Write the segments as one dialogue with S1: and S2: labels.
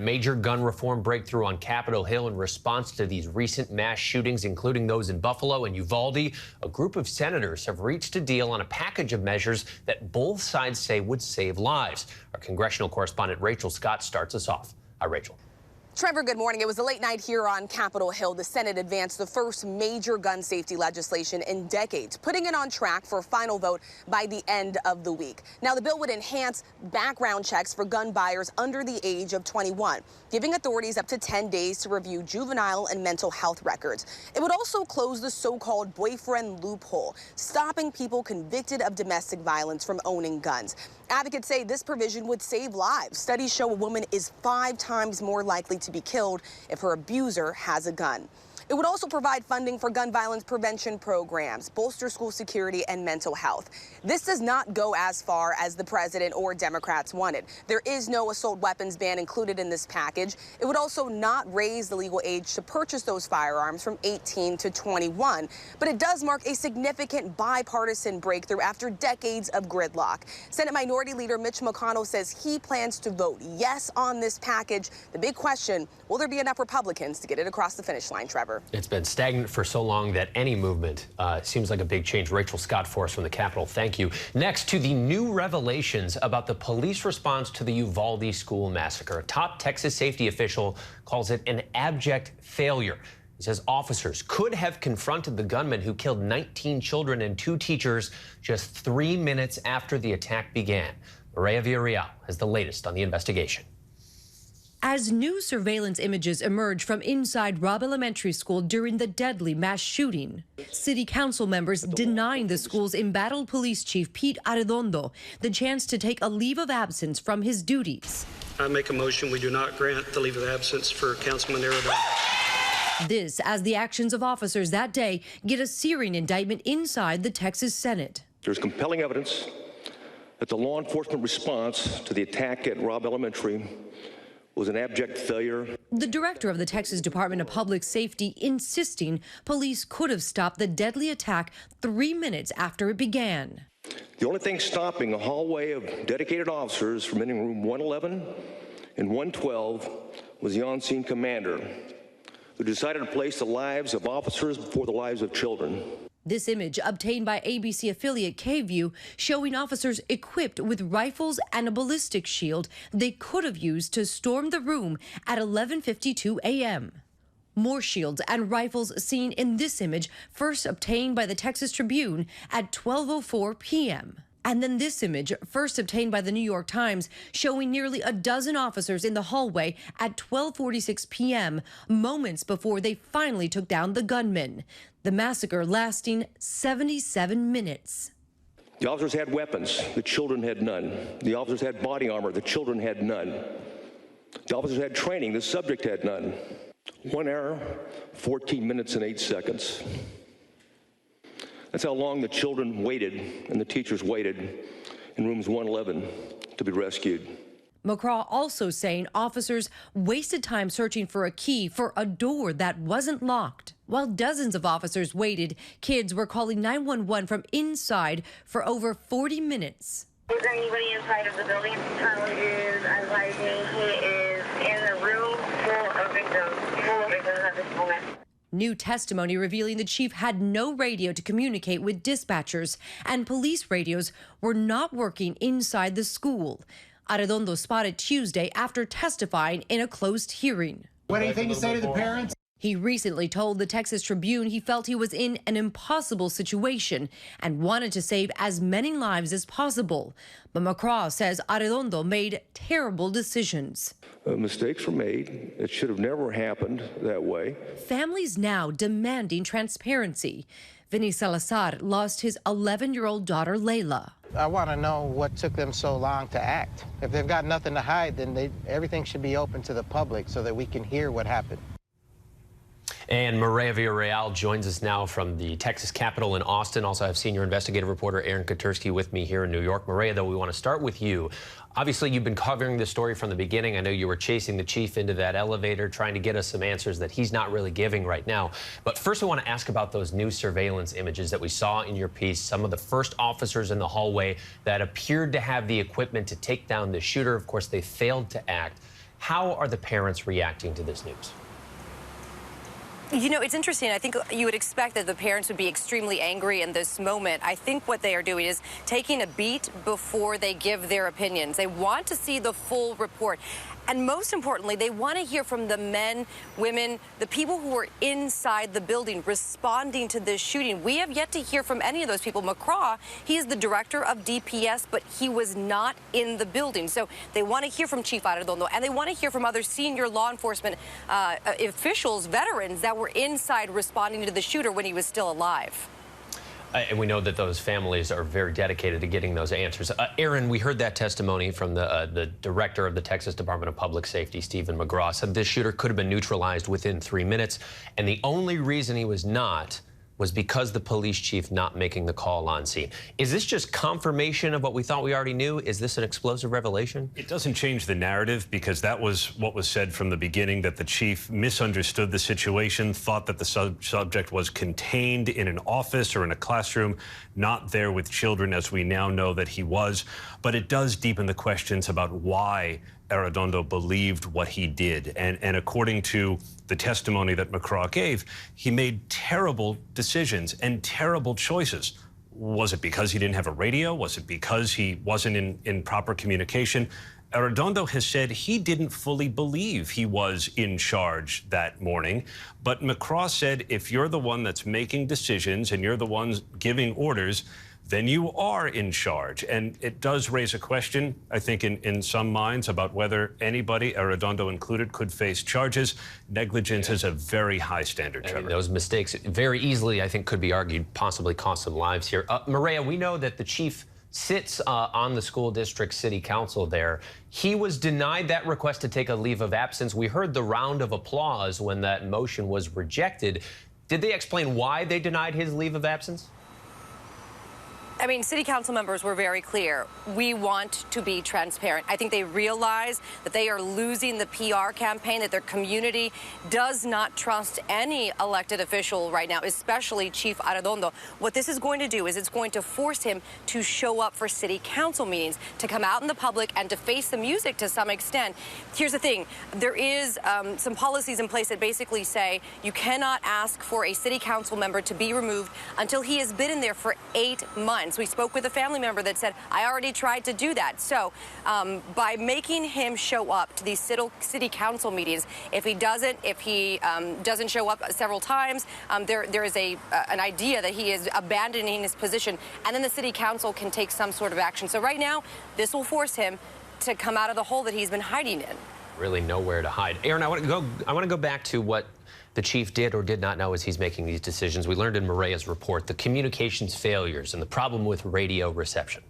S1: Major gun reform breakthrough on Capitol Hill in response to these recent mass shootings, including those in Buffalo and Uvalde. A group of senators have reached a deal on a package of measures that both sides say would save lives. Our congressional correspondent Rachel Scott starts us off. Hi, Rachel.
S2: Trevor, good morning. It was a late night here on Capitol Hill. The Senate advanced the first major gun safety legislation in decades, putting it on track for a final vote by the end of the week. Now, the bill would enhance background checks for gun buyers under the age of 21, giving authorities up to 10 days to review juvenile and mental health records. It would also close the so-called boyfriend loophole, stopping people convicted of domestic violence from owning guns. Advocates say this provision would save lives. Studies show a woman is 5 times more likely to be killed if her abuser has a gun. It would also provide funding for gun violence prevention programs, bolster school security and mental health. This does not go as far as the president or Democrats wanted. There is no assault weapons ban included in this package. It would also not raise the legal age to purchase those firearms from 18 to 21. But it does mark a significant bipartisan breakthrough after decades of gridlock. Senate Minority Leader Mitch McConnell says he plans to vote yes on this package. The big question, will there be enough Republicans to get it across the finish line, Trevor?
S1: It's been stagnant for so long that any movement seems like a big change. Rachel Scott for us from the Capitol. Thank you. Next, to the new revelations about the police response to the Uvalde school massacre. A top Texas safety official calls it an abject failure. He says officers could have confronted the gunman who killed 19 children and 2 teachers just 3 minutes after the attack began. Mireya Villarreal has the latest on the investigation.
S3: As new surveillance images emerge from inside Robb Elementary School during the deadly mass shooting, city council members denying the school's embattled police chief, Pete Arredondo, the chance to take a leave of absence from his duties.
S4: I make a motion we do not grant the leave of absence for Councilman Arredondo.
S3: This as the actions of officers that day get a searing indictment inside the Texas Senate.
S5: There's compelling evidence that the law enforcement response to the attack at Robb Elementary was an abject failure.
S3: The director of the Texas Department of Public Safety insisting police could have stopped the deadly attack 3 minutes after it began.
S5: The only thing stopping a hallway of dedicated officers from entering room 111 and 112 was the on-scene commander, who decided to place the lives of officers before the lives of children.
S3: This image obtained by ABC affiliate KView showing officers equipped with rifles and a ballistic shield they could have used to storm the room at 11:52 a.m. More shields and rifles seen in this image first obtained by the Texas Tribune at 12:04 p.m. And then this image, first obtained by the New York Times, showing nearly a dozen officers in the hallway at 12:46 p.m., moments before they finally took down the gunman. The massacre lasting 77 minutes.
S5: The officers had weapons, the children had none. The officers had body armor, the children had none. The officers had training, the subject had none. 1 hour, 14 minutes and 8 seconds. That's how long the children waited and the teachers waited in rooms 111 to be rescued.
S3: McCraw also saying officers wasted time searching for a key for a door that wasn't locked. While dozens of officers waited, kids were calling 911 from inside for over 40 minutes.
S6: Is there anybody inside of the building? Tyler is advising he is in the room full of victims at this moment.
S3: New testimony revealing the chief had no radio to communicate with dispatchers, and police radios were not working inside the school. Arredondo spotted Tuesday after testifying in a closed hearing.
S7: What, anything to say to the parents?
S3: He recently told the Texas Tribune he felt he was in an impossible situation and wanted to save as many lives as possible. But McCraw says Arredondo made terrible decisions.
S5: Mistakes were made. It should have never happened that way.
S3: Families now demanding transparency. Vinny Salazar lost his 11-year-old daughter, Layla.
S7: I want to know what took them so long to act. If they've got nothing to hide, then everything should be open to the public so that we can hear what happened.
S1: And Mireya Villarreal joins us now from the Texas Capitol in Austin. Also have senior investigative reporter Aaron Katersky with me here in New York. Mireya, though, we want to start with you. Obviously, you've been covering this story from the beginning. I know you were chasing the chief into that elevator, trying to get us some answers that he's not really giving right now. But first, I want to ask about those new surveillance images that we saw in your piece. Some of the first officers in the hallway that appeared to have the equipment to take down the shooter. Of course, they failed to act. How are the parents reacting to this news?
S3: You know, it's interesting. I think you would expect that the parents would be extremely angry in this moment. I think what they are doing is taking a beat before they give their opinions. They want to see the full report. And most importantly, they want to hear from the men, women, the people who were inside the building responding to this shooting. We have yet to hear from any of those people. McCraw, he is the director of DPS, but he was not in the building. So they want to hear from Chief Arredondo, and they want to hear from other senior law enforcement officials, veterans that were inside responding to the shooter when he was still alive.
S1: And we know that those families are very dedicated to getting those answers. Aaron, we heard that testimony from the director of the Texas Department of Public Safety, Stephen McGraw, said this shooter could have been neutralized within 3 minutes. And the only reason he was not was because the police chief not making the call on scene. Is this just confirmation of what we thought we already knew? Is this an explosive revelation?
S8: It doesn't change the narrative, because that was what was said from the beginning, that the chief misunderstood the situation, thought that the subject was contained in an office or in a classroom, not there with children, as we now know that he was. But it does deepen the questions about why Arredondo believed what he did. And according to the testimony that McCraw gave, he made terrible decisions and terrible choices. Was it because he didn't have a radio? Was it because he wasn't in proper communication? Arredondo has said he didn't fully believe he was in charge that morning. But McCraw said, if you're the one that's making decisions and you're the ones giving orders, then you are in charge. And it does raise a question, I think, in some minds about whether anybody, Arredondo included, could face charges. Negligence is a very high standard, Trevor.
S1: Those mistakes very easily, I think, could be argued, possibly cost some lives here. Mireya, we know that the chief sits on the school district city council there. He was denied that request to take a leave of absence. We heard the round of applause when that motion was rejected. Did they explain why they denied his leave of absence?
S3: I mean, city council members were very clear. We want to be transparent. I think they realize that they are losing the PR campaign, that their community does not trust any elected official right now, especially Chief Arredondo. What this is going to do is it's going to force him to show up for city council meetings, to come out in the public and to face the music to some extent. Here's the thing. There is some policies in place that basically say you cannot ask for a city council member to be removed until he has been in there for 8 months. We spoke with a family member that said, I already tried to do that. So by making him show up to these city council meetings, if he doesn't show up several times, there is an idea that he is abandoning his position, and then the city council can take some sort of action. So right now, this will force him to come out of the hole that he's been hiding in.
S1: Really nowhere to hide. Aaron, I want to go back to what the chief did or did not know as he's making these decisions. We learned in Mireya's report the communications failures and the problem with radio reception.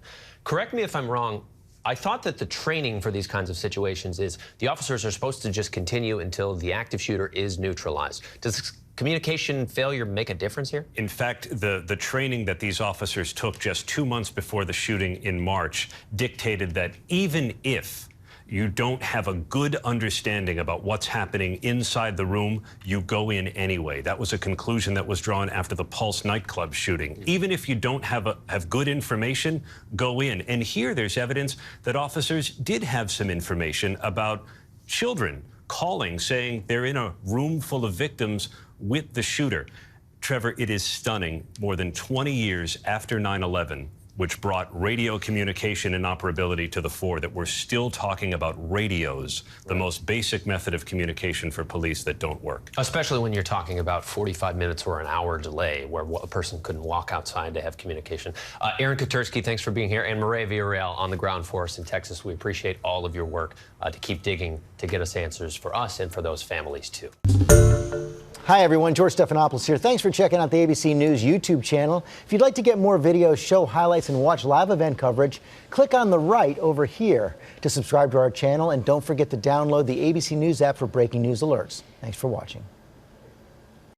S1: Correct me if I'm wrong. I thought that the training for these kinds of situations is the officers are supposed to just continue until the active shooter is neutralized. Does communication failure make a difference here? In fact, the training that these officers took just 2 months before the shooting in March dictated that even if you don't have a good understanding about what's happening inside the room, you go in anyway. That was a conclusion that was drawn after the Pulse nightclub shooting. Even if you don't have good information, go in. And here there's evidence that officers did have some information about children calling, saying they're in a room full of victims with the shooter. Trevor, it is stunning. More than 20 years after 9/11, which brought radio communication and operability to the fore, that we're still talking about radios, the most basic method of communication for police that don't work. Especially when you're talking about 45 minutes or an hour delay where a person couldn't walk outside to have communication. Aaron Katersky, thanks for being here, and Mireya Villarreal on the ground for us in Texas. We appreciate all of your work to keep digging to get us answers for us and for those families too.
S9: Hi everyone, George Stephanopoulos here. Thanks for checking out the ABC News YouTube channel. If you'd like to get more videos, show highlights, and watch live event coverage, click on the right over here to subscribe to our channel, and don't forget to download the ABC News app for breaking news alerts. Thanks for watching.